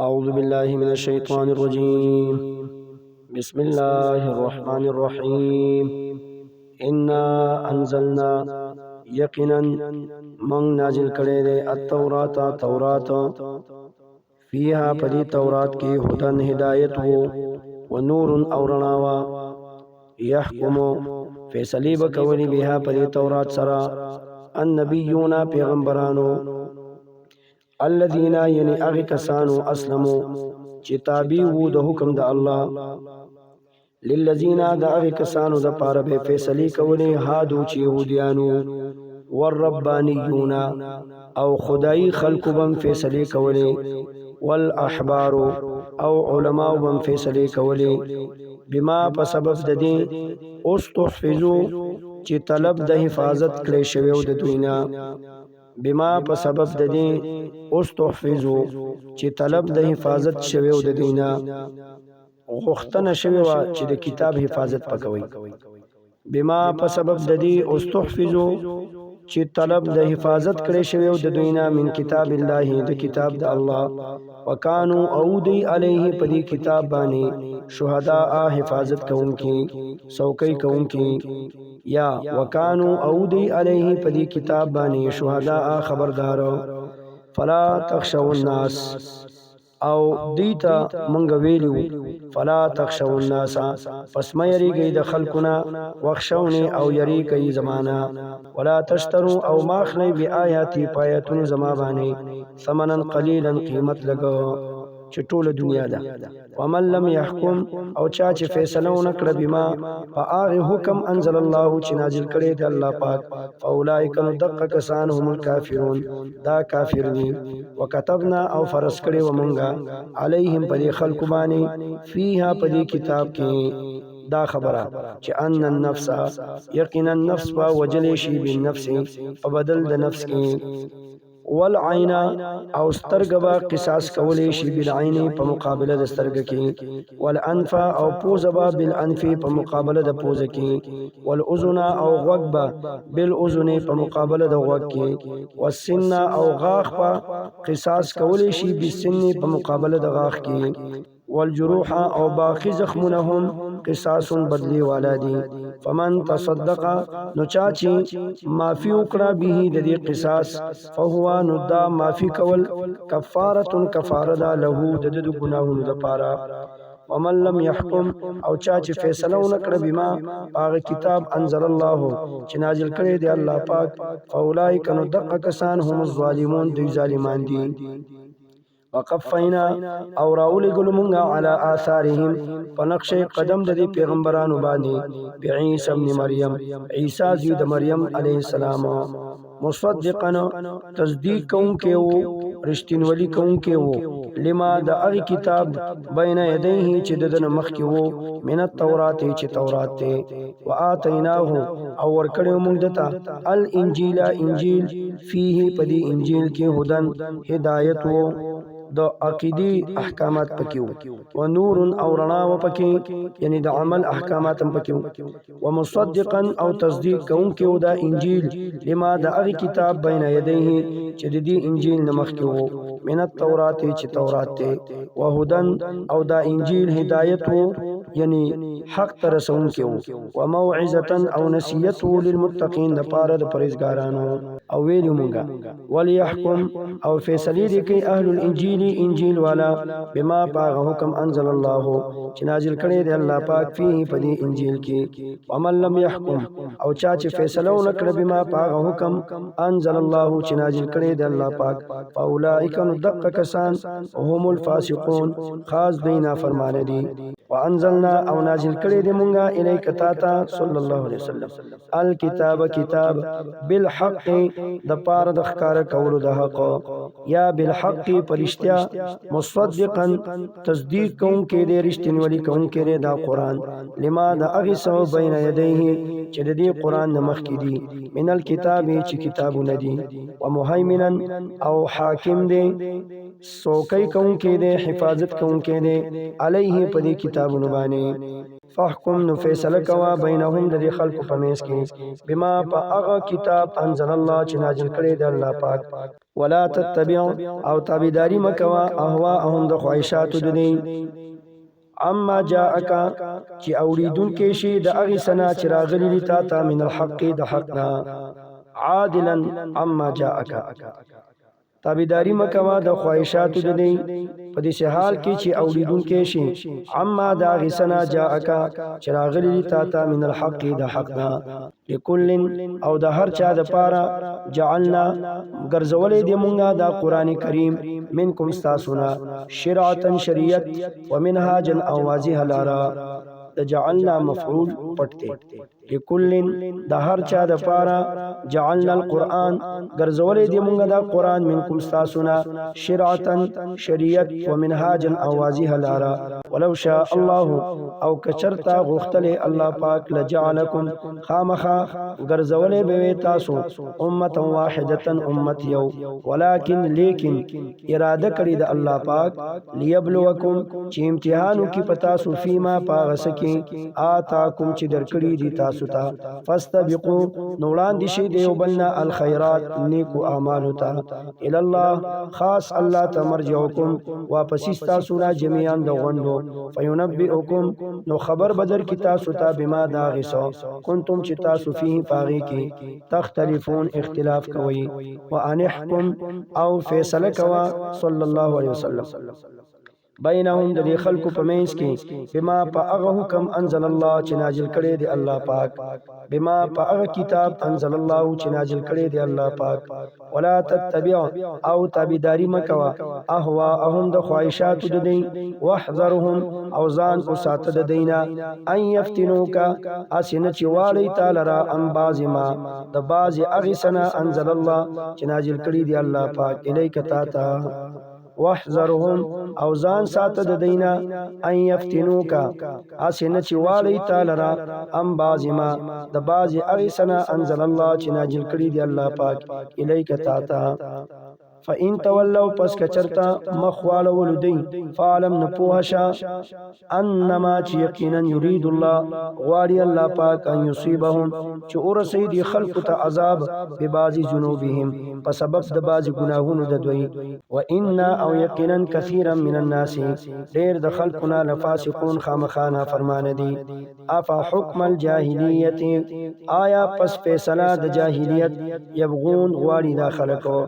أعوذ بالله من الشيطان الرجيم. بسم الله الرحمن الرحيم. إنا أنزلنا يقينا من نازل كريد التوراة توراة فيها پدی تورات کی هدن هدایت ونور اورناوا يحكم فیصلی بکولی بها پدی تورات سرا النبیون پیغمبرانو الذين يعني اغي کسانو اسلموا چې تابع وو د حکم د الله للذين د اغي کسانو د پاره به فیصله کولې هادو چې يهوديانو والربانيون او خدای خلق بم فیصله کولې والاحبار او علماء بم فیصله کولې بما په سبب د دې اوس تحفظو چې طلب د حفاظت کړي شوی د دوینا بما په سبب د دې اوس تحفظو چې طلب د حفاظت شوی د دینا غوښتنه شوی و چې د کتاب حفاظت پکوي بما په سبب د دې اوس تحفظو چې طلب د حفاظت کړي شوی د دوینا من کتاب الله د کتاب د الله وکانو او دی علیه په دې کتاب باندې شهدا حفاظت کوونکی څوکۍ کوونکی یا وکانو او دی علیه په دې کتاب باندې شهدا خبردار فلا تخشوا الناس او دیتا منګ ویلو فلا تخشوا الناس پس مې یریږي د خلقنا وخښونی او یریږي زمانہ ولا تشتروا او ماخلی بیااتی پایتون زما باندې ثمنا قلیلا قیمت لګو چې ټوله دنیا ده ومن لم يحكم او چا چې فیصله ونکړه بما فآغه حکم انزل الله چې نازل کړي دی الله پاک فاولائک دق کسان هم الکافرون دا کافر دي وكتبنا او فرض کړي ومنګه علیهم په خلق باندې فيها په کتاب کې دا خبره چې ان النفس یقینا النفس با وجل شي بالنفس په بدل د نفس کې والعين او سترګبا قصاص کولې شي بالعين په مقابله د سترګ کې والانف او پوزبا بالانف په مقابله د پوز کې والاذن او غوغبا بالاذن په مقابله د غوغ کې والسن او غاخ په قصاص کولې شي بالسن په مقابله د غاخ کې والجروح او باقی زخمونهم قصاص بدلی والا دی فمن تصدق نو چاچی معفی وکړه به د دې قصاص فهو ندا معفی کول کفاره کفاره ده له د ګناهونو لپاره ومن لم يحكم او چا چې فیصله ونکړه بما هغه کتاب انزل الله چې نازل کړی دی الله پاک فاولائک نو دق کسان هم الظالمون دوی ظالمان دي وقفینا او راول ګلمونګه علی آثارهم پنقش قدم د پیغمبرانو باندې بعیسی ابن مریم عیسی زوی د مریم علیه السلام مصدقا تصدیق کوونکی وو رښتینولی کوونکی وو لما د هغه کتاب بین یدیه چې دنه مخ کې وو من التورات چې تورات ته واتیناه او ورکړو موږ دته الانجیل انجیل فيه پدی انجیل کې هدن هدایت وو د عقیدی احکامات پکیو و نور او رڼا و پکی یعنی د عمل احکامات هم پکیو و مصدقا او تصدیق کوونکی دا انجیل لما د هغه کتاب بین یدیه چې د دې انجیل نمخ کې وو من التورات چې تورات ته و هدن او دا انجیل هدایت وو یعنی حق ترسون کې وو و موعظه او نصیحت للمتقین د پاره د پرهیزګارانو او ویلو مونږه وليحكم او فیصله دي کوي اهل الانجیل انجیل والا بما باغ حکم انزل الله چې نازل کړي دی الله پاک فيه په دې انجیل کې ومن لم يحكم او چا چې فیصله ونکړي بما باغ حکم انزل الله چې نازل کړي دی الله پاک فاولائک دق کسان هم الفاسقون خاص دینا فرمانه دي وانزلنا او نازل کړي دی مونږه الیک تا صلی الله علیه وسلم الکتاب کتاب بالحق د پاره د ښکار کولو د حق یا بالحق پرشتیا مصدقا تصدیق کوونکی دی رښتینولی کوونکی دی دا قران لما د هغه سو بین یدیه چې د دې قران د مخ کې دی من الکتاب چې کتابونه دي ومهیمنا او حاکم دی سوکی کون کې دے حفاظت کون کې دے علیه پدی کتابونو باندې فحکم نو فیصله کوا بینهم د خلق په میس کې بما په هغه کتاب انزل الله چې نازل کړي دی الله پاک ولا تتبع او تابعداري مکوا اهواهم د خواهشاتو د دي اما جاءک چې اوریدون کې شي د اغه سنا چې راغلی تا تا من الحق د حقنا عادلا اما جاءک تابعداري مکوا د خواهشاتو د دي په دې حال کې چې اوریدون کې شي اما دا غسنا جاءک چې راغلی تا تا من الحق د حقنا لكل او د هر چا د پاره جعلنا ګرځولې دی مونږه دا قران کریم منکم استاسنا شرعتا شریعت ومنهاجا او واضح لارا د جعلنا مفعول پټته لكل د هر چا د پاره جعلنا القرآن ګرځولې دی مونږه دا قران منکم استاسنا شرعتا شریعت ومنهاجا او واضح لارا ولو شاء الله او کچرتا غختله الله پاک لجعلکم خامخا ګرځولې به تاسو امه واحده امت یو ولکن لیکن اراده کړی د الله پاک ليبلوکم چې امتحانو کې پتا سو فيما پاغس کې آتاکم چې درکړي دي تاسو ته فاستبقوا نولان دي شي دیو بلنا الخيرات نیکو اعمال ته الى الله خاص الله تمرجعکم واپس تاسو را جميعا د غوندو فینبئکم نو خبر بدر کی تاسو ته بما داغسو کنتم چې تاسو فيه پاغي کې تختلفون اختلاف کوي وانحكم او فیصله کوا صلی الله علیه وسلم بینهم د خلکو په مینس کې بما په هغه حکم انزل الله چې نازل کړي دی الله پاک بما په هغه کتاب انزل الله چې نازل کړي دی الله پاک ولا تتبع او تابعداري مکوا اهواهم د خواهشاتو د دین واحذرهم او ځان او ساته د دینا ان يفتنوک اسنه چې والی تعالی را ان باز ما د باز هغه سنا انزل الله چې نازل کړي دی الله پاک الیک تا واحذرهم او ځان ساته د دینا ان يفتنوک اسنه چې والی تعالی را ام بازما د بازي اغه سنا انزل الله چې نازل کړي دی الله پاک الیک تا فإن تولوا پس کچرتا مخوال ولدین فعلم نپوهشا انما چې یقینا یرید الله غواړي الله پاک ان یصيبهم چې ورسید خلق ته عذاب به بعضی ذنوبهم په سبب د بعضی ګناهونو د دوی و ان او یقینا کثیرا من الناس ډیر د خلقنا لفاسقون خامخانه فرمان دي افا حکم الجاهلیت آیا پس فیصله د جاهلیت یبغون غواړي د خلقو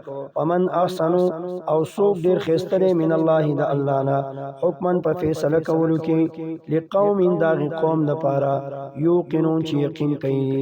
ومن احسنو او سوق ډیر خستره من الله د الله نه حکمن په فیصله کولو کې لقوم داغ قوم د پاره یوقنون چې یقین کوي